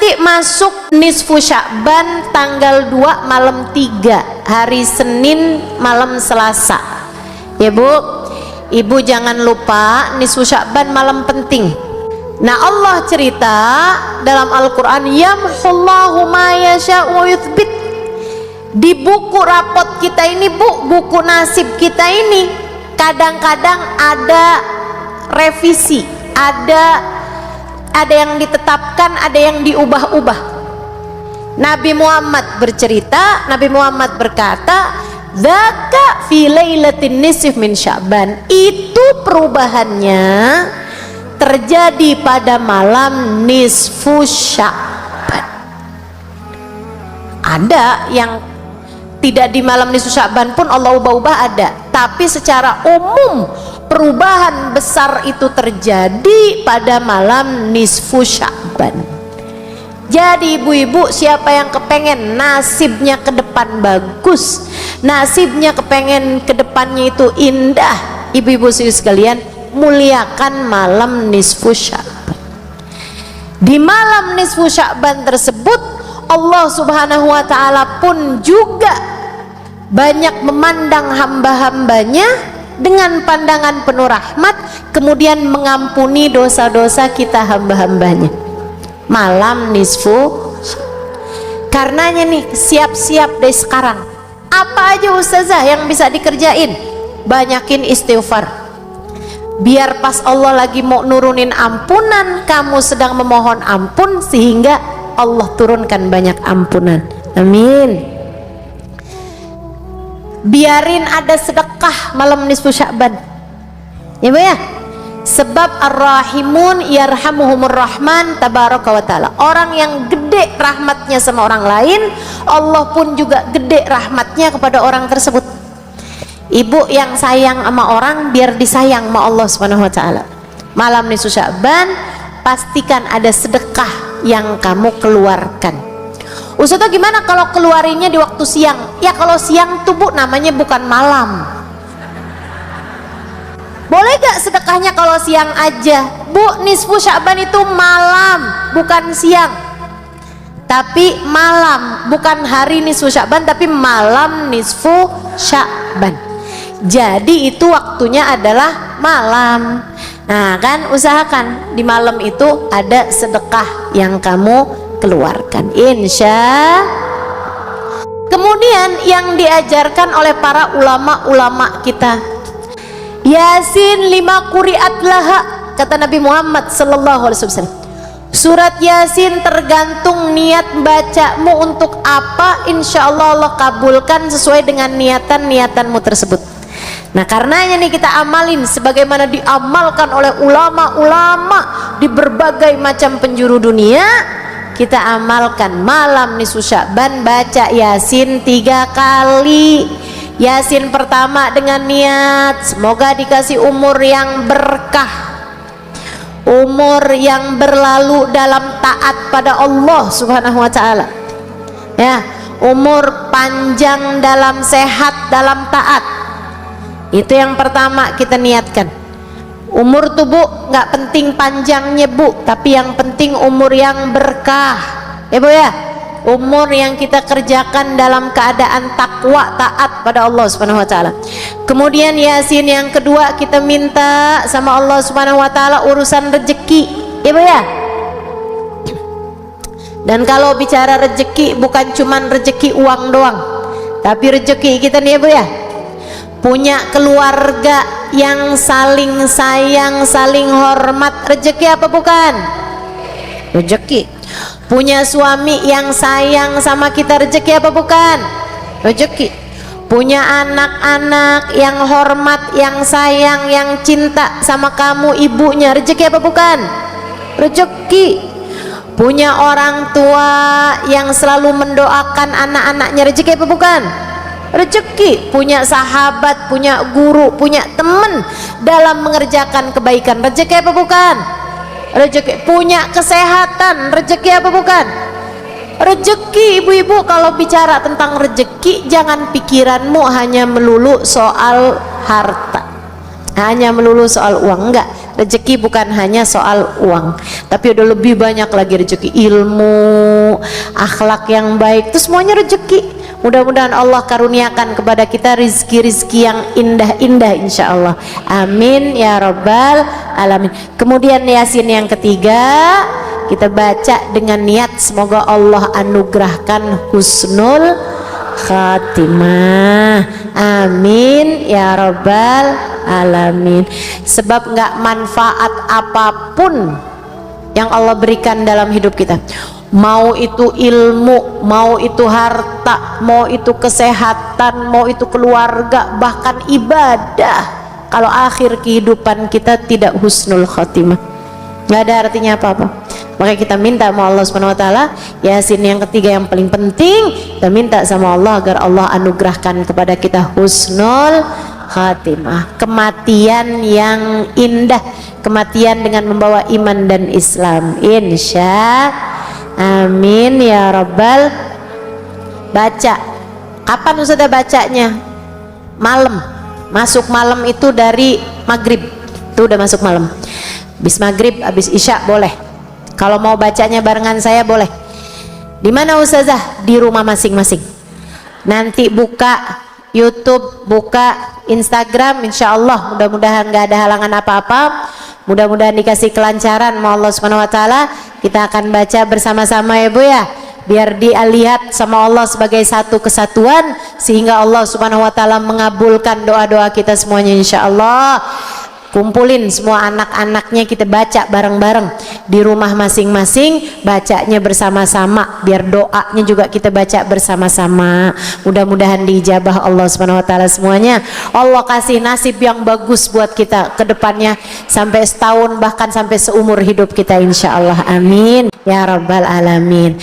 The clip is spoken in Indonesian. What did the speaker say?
Nanti masuk nisfu Sya'ban tanggal 2 malam 3, hari Senin malam Selasa. Ya Bu, Ibu jangan lupa nisfu Sya'ban malam penting. Nah Allah cerita dalam Al-Quran, yamhullahu ma yasha'u wa yuthbit. Di buku rapot kita ini Bu, buku nasib kita ini kadang-kadang ada revisi, ada yang ditetapkan, ada yang diubah-ubah. Nabi Muhammad bercerita, Nabi Muhammad berkata, dzaka fi lailatin nisf min Sya'ban. Itu perubahannya terjadi pada malam nisfu Sya'ban. Ada yang tidak di malam nisfu Sya'ban pun Allah ubah-ubah, ada. Tapi secara umum perubahan besar itu terjadi pada malam nisfu Sya'ban. Jadi ibu-ibu, siapa yang kepengen nasibnya ke depan bagus, nasibnya kepengen ke depannya itu indah, ibu-ibu sekalian, muliakan malam nisfu Sya'ban. Di malam nisfu Sya'ban tersebut Allah Subhanahu wa ta'ala pun juga banyak memandang hamba-hambanya dengan pandangan penuh rahmat, kemudian mengampuni dosa-dosa kita hamba-hambanya. Malam nisfu. Karenanya nih, siap-siap dari sekarang. Apa aja ustazah yang bisa dikerjain? Banyakin istighfar. Biar pas Allah lagi mau nurunin ampunan, kamu sedang memohon ampun, sehingga Allah turunkan banyak ampunan. Amin. Biarin ada sedekah malam nisfu Sya'ban, ya Bu ya. Sebab ar-rahimun yarhamuhumur rahman tabaraka wa ta'ala. Orang yang gede rahmatnya sama orang lain, Allah pun juga gede rahmatnya kepada orang tersebut. Ibu yang sayang sama orang, biar disayang sama Allah Subhanahu wa ta'ala. Malam nisfu Sya'ban, pastikan ada sedekah yang kamu keluarkan. Ustazah gimana kalau keluarinnya di waktu siang? Ya kalau siang tuh Bu namanya bukan malam. Boleh gak sedekahnya kalau siang aja? Bu, nisfu Sya'ban itu malam, bukan siang. Tapi malam, bukan hari nisfu Sya'ban, tapi malam nisfu Sya'ban. Jadi itu waktunya adalah malam. Nah kan, usahakan di malam itu ada sedekah yang kamu keluarkan, insya. Kemudian yang diajarkan oleh para ulama-ulama kita, Yasin 5 quri'at laha, kata Nabi Muhammad sallallahu alaihi wasallam. Surat Yasin tergantung niat bacamu untuk apa, insya Allah Allah kabulkan sesuai dengan niatan-niatanmu tersebut. Nah karenanya nih kita amalin sebagaimana diamalkan oleh ulama-ulama di berbagai macam penjuru dunia. Kita amalkan malam nisfu Sya'ban, baca Yasin 3 kali. Yasin pertama dengan niat semoga dikasih umur yang berkah, umur yang berlalu dalam taat pada Allah Subhanahu wa ta'ala, ya, umur panjang dalam sehat dalam taat. Itu yang pertama kita niatkan. Umur tuh Bu nggak penting panjangnya Bu, tapi yang penting umur yang berkah, ya Bu ya. Umur yang kita kerjakan dalam keadaan takwa taat pada Allah Subhanahu wa ta'ala. Kemudian Yasin yang kedua kita minta sama Allah Subhanahu wa ta'ala urusan rezeki, ya Bu ya. Dan kalau bicara rezeki bukan cuman rezeki uang doang, tapi rezeki kita nih ya Bu ya, punya keluarga yang saling sayang, saling hormat, rezeki apa bukan? Rezeki. Punya suami yang sayang sama kita, rezeki apa bukan? Rezeki. Punya anak-anak yang hormat, yang sayang, yang cinta sama kamu ibunya, rezeki apa bukan? Rezeki. Punya orang tua yang selalu mendoakan anak-anaknya, rezeki apa bukan? Rezeki. Punya sahabat, punya guru, punya teman dalam mengerjakan kebaikan, rezeki apa bukan? Rezeki. Punya kesehatan, rezeki apa bukan? Rezeki. Ibu-ibu kalau bicara tentang rezeki, jangan pikiranmu hanya melulu soal harta, hanya melulu soal uang, enggak. Rezeki bukan hanya soal uang, tapi udah lebih banyak lagi rezeki, ilmu, akhlak yang baik, itu semuanya rezeki. Mudah-mudahan Allah karuniakan kepada kita rizki-rizki yang indah-indah insyaallah. Amin ya rabbal alamin. Kemudian Yasin yang ketiga, kita baca dengan niat semoga Allah anugerahkan husnul khatimah. Amin ya rabbal alamin. Sebab nggak manfaat apapun yang Allah berikan dalam hidup kita, mau itu ilmu, mau itu harta, mau itu kesehatan, mau itu keluarga, bahkan ibadah, kalau akhir kehidupan kita tidak husnul khatimah, nggak ada artinya apa-apa. Maka kita minta sama Allah Subhanahu wa taala, Yasin yang ketiga yang paling penting, kita minta sama Allah agar Allah anugerahkan kepada kita husnul khatimah, kematian yang indah, kematian dengan membawa iman dan Islam, insya amin ya rabbal. Baca kapan Ustazah bacanya? Malam, masuk malam itu dari maghrib, itu udah masuk malam. Habis maghrib, habis isya boleh. Kalau mau bacanya barengan saya boleh. Di mana Ustazah? Di rumah masing-masing. Nanti buka YouTube, buka Instagram, insya Allah mudah-mudahan nggak ada halangan apa-apa. Mudah-mudahan dikasih kelancaran sama Allah Subhanahu wa taala. Kita akan baca bersama-sama ya Bu ya. Biar dia lihat sama Allah sebagai satu kesatuan, sehingga Allah Subhanahu wa taala mengabulkan doa-doa kita semuanya insya Allah. Kumpulin semua anak-anaknya, kita baca bareng-bareng di rumah masing-masing, bacanya bersama-sama, biar doanya juga kita baca bersama-sama. Mudah-mudahan diijabah Allah Subhanahu wa taala semuanya. Allah kasih nasib yang bagus buat kita ke depannya sampai setahun, bahkan sampai seumur hidup kita insyaallah. Amin ya rabbal alamin.